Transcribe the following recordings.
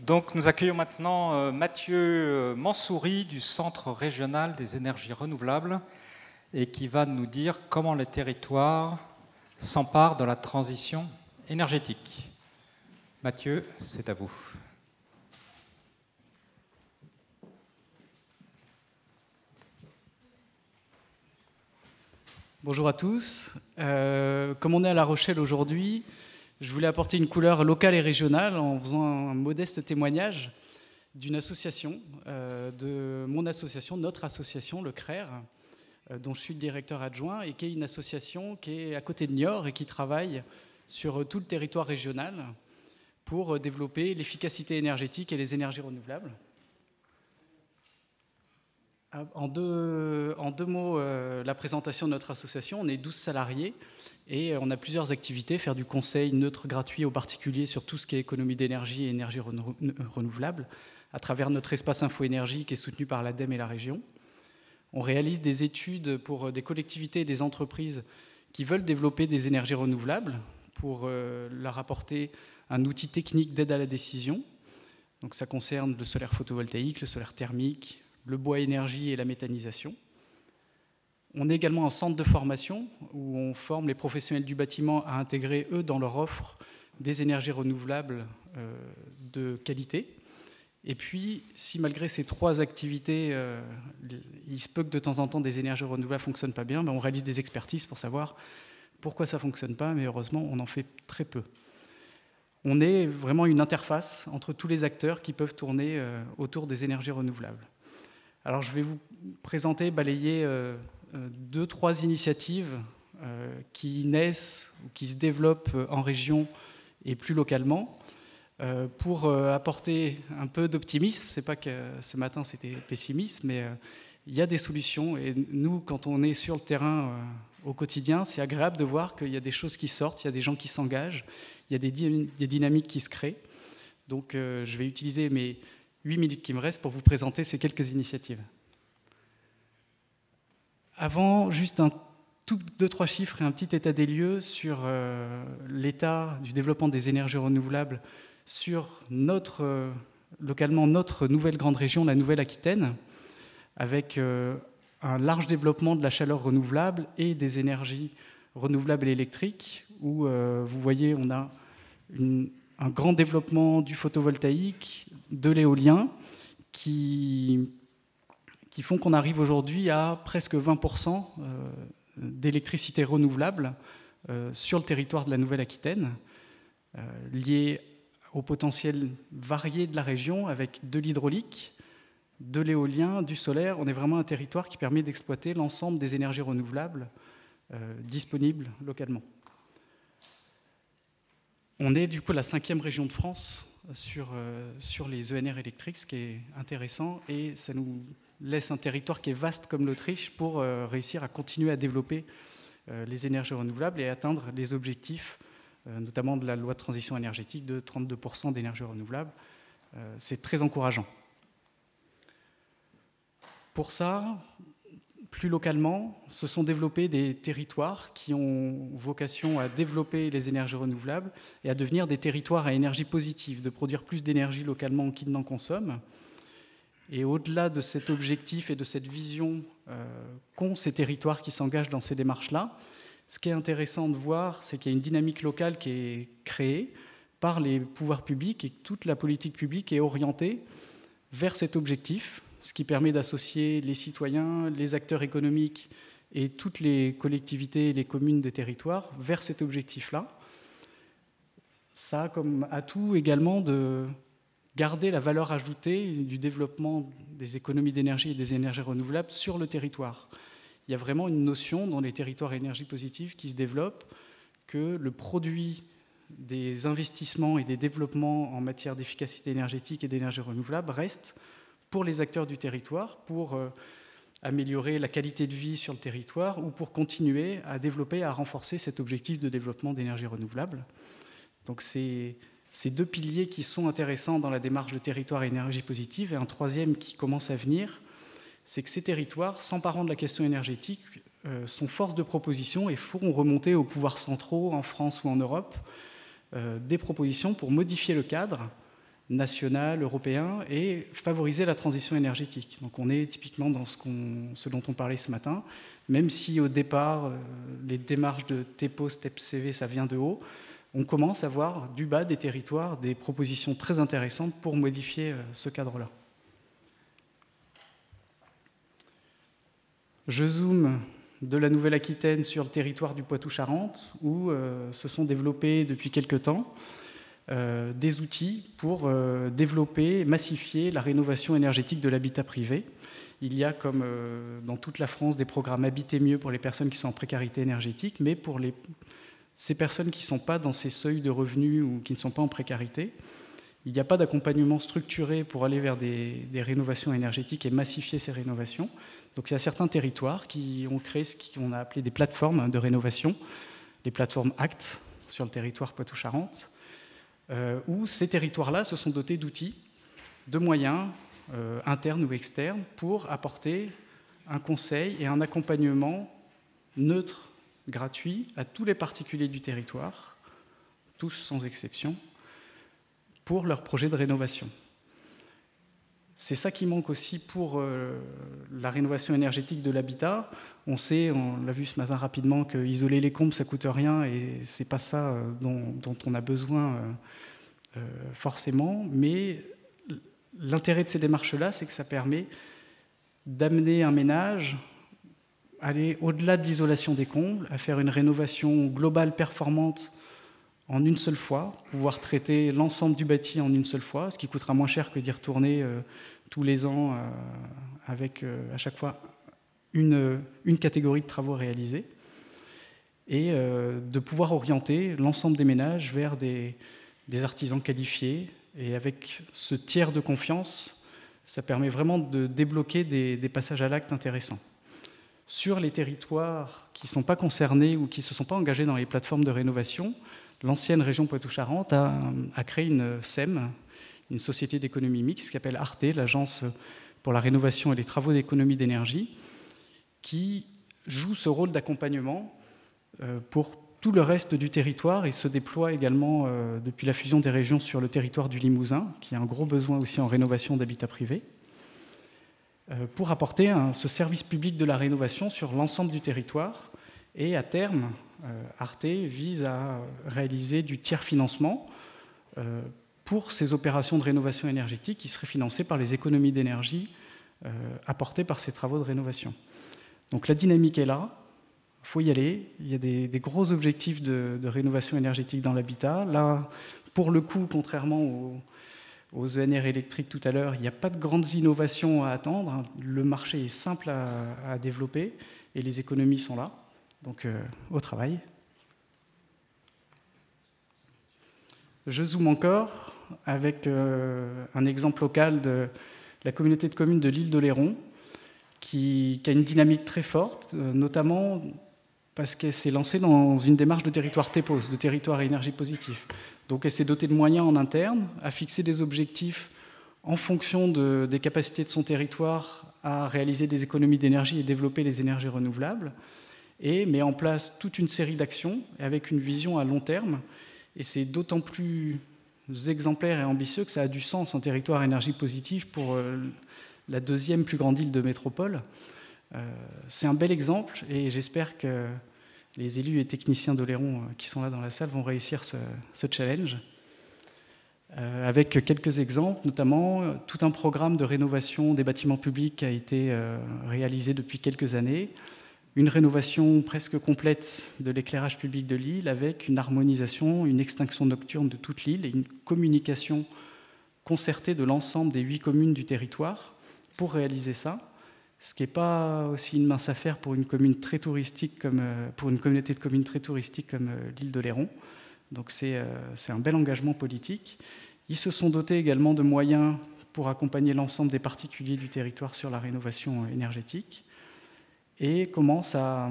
Donc nous accueillons maintenant Mathieu Mansouri du Centre régional des énergies renouvelables et qui va nous dire comment les territoires s'emparent de la transition énergétique. Mathieu, c'est à vous. Bonjour à tous. Comme on est à La Rochelle aujourd'hui, je voulais apporter une couleur locale et régionale en faisant un modeste témoignage d'une association, de mon association, notre association, le CRER, dont je suis le directeur adjoint, et qui est une association qui est à côté de Niort et qui travaille sur tout le territoire régional pour développer l'efficacité énergétique et les énergies renouvelables. En deux mots, la présentation de notre association, on est 12 salariés et on a plusieurs activités, faire du conseil neutre gratuit aux particuliers sur tout ce qui est économie d'énergie et énergie renouvelable à travers notre espace Info-Énergie qui est soutenu par l'ADEME et la région. On réalise des études pour des collectivités et des entreprises qui veulent développer des énergies renouvelables pour leur apporter un outil technique d'aide à la décision. Donc ça concerne le solaire photovoltaïque, le solaire thermique, le bois énergie et la méthanisation. On est également un centre de formation où on forme les professionnels du bâtiment à intégrer, eux, dans leur offre des énergies renouvelables de qualité. Et puis, si malgré ces trois activités, il se peut que de temps en temps des énergies renouvelables ne fonctionnent pas bien, on réalise des expertises pour savoir pourquoi ça ne fonctionne pas, mais heureusement, on en fait très peu. On est vraiment une interface entre tous les acteurs qui peuvent tourner autour des énergies renouvelables. Alors je vais vous présenter, balayer deux, trois initiatives qui naissent ou qui se développent en région et plus localement pour apporter un peu d'optimisme. C'est pas que ce matin c'était pessimiste, mais il y a des solutions et nous, quand on est sur le terrain au quotidien, c'est agréable de voir qu'il y a des choses qui sortent, il y a des gens qui s'engagent, il y a des dynamiques qui se créent. Donc je vais utiliser mes 8 minutes qui me restent pour vous présenter ces quelques initiatives. Avant, juste deux, trois chiffres et un petit état des lieux sur l'état du développement des énergies renouvelables sur localement notre nouvelle grande région, la Nouvelle-Aquitaine, avec un large développement de la chaleur renouvelable et des énergies renouvelables et électriques, où vous voyez, on a un grand développement du photovoltaïque, de l'éolien, qui font qu'on arrive aujourd'hui à presque 20% d'électricité renouvelable sur le territoire de la Nouvelle-Aquitaine, lié au potentiel varié de la région, avec de l'hydraulique, de l'éolien, du solaire. On est vraiment un territoire qui permet d'exploiter l'ensemble des énergies renouvelables disponibles localement. On est du coup la 5e région de France sur les ENR électriques, ce qui est intéressant, et ça nous laisse un territoire qui est vaste comme l'Autriche pour réussir à continuer à développer les énergies renouvelables et atteindre les objectifs, notamment de la loi de transition énergétique de 32% d'énergie renouvelable. C'est très encourageant. Pour ça, plus localement, se sont développés des territoires qui ont vocation à développer les énergies renouvelables et à devenir des territoires à énergie positive, de produire plus d'énergie localement qu'ils n'en consomment. Et au-delà de cet objectif et de cette vision qu'ont ces territoires qui s'engagent dans ces démarches-là, ce qui est intéressant de voir, c'est qu'il y a une dynamique locale qui est créée par les pouvoirs publics et que toute la politique publique est orientée vers cet objectif, ce qui permet d'associer les citoyens, les acteurs économiques et toutes les collectivités et les communes des territoires vers cet objectif-là. Ça a comme atout également de garder la valeur ajoutée du développement des économies d'énergie et des énergies renouvelables sur le territoire. Il y a vraiment une notion dans les territoires à énergie positive qui se développe que le produit des investissements et des développements en matière d'efficacité énergétique et d'énergie renouvelable reste pour les acteurs du territoire, pour améliorer la qualité de vie sur le territoire ou pour continuer à développer, à renforcer cet objectif de développement d'énergie renouvelable. Donc c'est ces deux piliers qui sont intéressants dans la démarche de territoire à énergie positive. Et un troisième qui commence à venir, c'est que ces territoires, s'emparant de la question énergétique, sont force de proposition et feront remonter aux pouvoirs centraux en France ou en Europe des propositions pour modifier le cadre national, européen, et favoriser la transition énergétique. Donc on est typiquement dans ce dont on parlait ce matin, même si au départ, les démarches de TEPO, STEP-CV, ça vient de haut, on commence à voir du bas des territoires des propositions très intéressantes pour modifier ce cadre-là. Je zoome de la Nouvelle-Aquitaine sur le territoire du Poitou-Charentes, où se sont développés depuis quelque temps des outils pour développer, massifier la rénovation énergétique de l'habitat privé. Il y a, comme dans toute la France, des programmes Habiter mieux pour les personnes qui sont en précarité énergétique, mais pour ces personnes qui ne sont pas dans ces seuils de revenus ou qui ne sont pas en précarité, il n'y a pas d'accompagnement structuré pour aller vers des rénovations énergétiques et massifier ces rénovations. Donc il y a certains territoires qui ont créé ce qu'on a appelé des plateformes de rénovation, les plateformes ACT sur le territoire Poitou-Charentes, où ces territoires-là se sont dotés d'outils, de moyens internes ou externes pour apporter un conseil et un accompagnement neutre, gratuit, à tous les particuliers du territoire, tous sans exception, pour leurs projets de rénovation. C'est ça qui manque aussi pour la rénovation énergétique de l'habitat. On l'a vu ce matin rapidement, que isoler les combles, ça ne coûte rien, et ce n'est pas ça dont on a besoin forcément. Mais l'intérêt de ces démarches-là, c'est que ça permet d'amener un ménage, aller au-delà de l'isolation des combles, à faire une rénovation globale performante en une seule fois, pouvoir traiter l'ensemble du bâti en une seule fois, ce qui coûtera moins cher que d'y retourner tous les ans avec à chaque fois une catégorie de travaux réalisés, et de pouvoir orienter l'ensemble des ménages vers des artisans qualifiés. Et avec ce tiers de confiance, ça permet vraiment de débloquer des passages à l'acte intéressants. Sur les territoires qui ne sont pas concernés ou qui ne se sont pas engagés dans les plateformes de rénovation, l'ancienne région Poitou-Charentes a créé une SEM, une société d'économie mixte, qui s'appelle ARTE, l'Agence pour la rénovation et les travaux d'économie d'énergie, qui joue ce rôle d'accompagnement pour tout le reste du territoire et se déploie également depuis la fusion des régions sur le territoire du Limousin, qui a un gros besoin aussi en rénovation d'habitat privé, pour apporter ce service public de la rénovation sur l'ensemble du territoire. Et à terme, ARTE vise à réaliser du tiers-financement pour ces opérations de rénovation énergétique qui seraient financées par les économies d'énergie apportées par ces travaux de rénovation. Donc la dynamique est là, il faut y aller. Il y a des gros objectifs de rénovation énergétique dans l'habitat. Là, pour le coup, contrairement aux ENR électriques tout à l'heure, il n'y a pas de grandes innovations à attendre. Le marché est simple à développer et les économies sont là. Donc, au travail. Je zoome encore avec un exemple local de la communauté de communes de l'île d'Oléron, qui a une dynamique très forte, notamment parce qu'elle s'est lancée dans une démarche de territoire TEPOS, de territoire à énergie positive. Donc elle s'est dotée de moyens en interne, a fixé des objectifs en fonction des capacités de son territoire à réaliser des économies d'énergie et développer les énergies renouvelables, et met en place toute une série d'actions avec une vision à long terme. Et c'est d'autant plus exemplaire et ambitieux que ça a du sens en territoire à énergie positive pour la deuxième plus grande île de métropole. C'est un bel exemple, et j'espère que les élus et techniciens d'Oléron qui sont là dans la salle vont réussir ce challenge. Avec quelques exemples, notamment tout un programme de rénovation des bâtiments publics qui a été réalisé depuis quelques années, une rénovation presque complète de l'éclairage public de l'île avec une harmonisation, une extinction nocturne de toute l'île et une communication concertée de l'ensemble des 8 communes du territoire pour réaliser ça, ce qui n'est pas aussi une mince affaire pour une commune très touristique pour une communauté de communes très touristique comme l'île d'Oléron. Donc c'est un bel engagement politique. Ils se sont dotés également de moyens pour accompagner l'ensemble des particuliers du territoire sur la rénovation énergétique, et commence à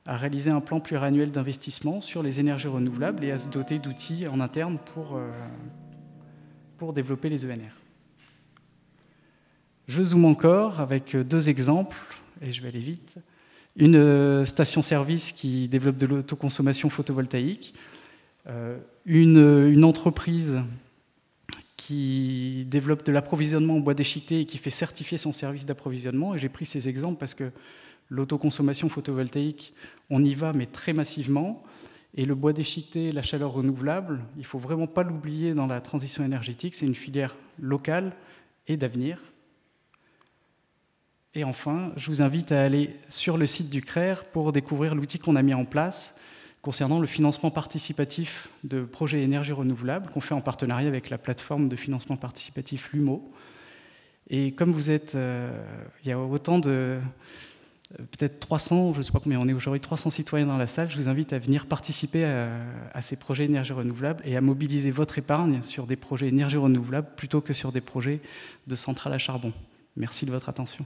réaliser un plan pluriannuel d'investissement sur les énergies renouvelables et à se doter d'outils en interne pour développer les ENR. Je zoome encore avec 2 exemples, et je vais aller vite. Une station-service qui développe de l'autoconsommation photovoltaïque, une entreprise qui développe de l'approvisionnement en bois déchiqueté et qui fait certifier son service d'approvisionnement. Et j'ai pris ces exemples parce que l'autoconsommation photovoltaïque, on y va, mais très massivement. Et le bois déchiqueté, la chaleur renouvelable, il ne faut vraiment pas l'oublier dans la transition énergétique. C'est une filière locale et d'avenir. Et enfin, je vous invite à aller sur le site du CRER pour découvrir l'outil qu'on a mis en place concernant le financement participatif de projets énergie renouvelable qu'on fait en partenariat avec la plateforme de financement participatif LUMO. Et comme vous êtes, il y a autant de, peut-être 300, je ne sais pas combien on est aujourd'hui, 300 citoyens dans la salle, je vous invite à venir participer à ces projets énergie renouvelable et à mobiliser votre épargne sur des projets énergie renouvelable plutôt que sur des projets de centrales à charbon. Merci de votre attention.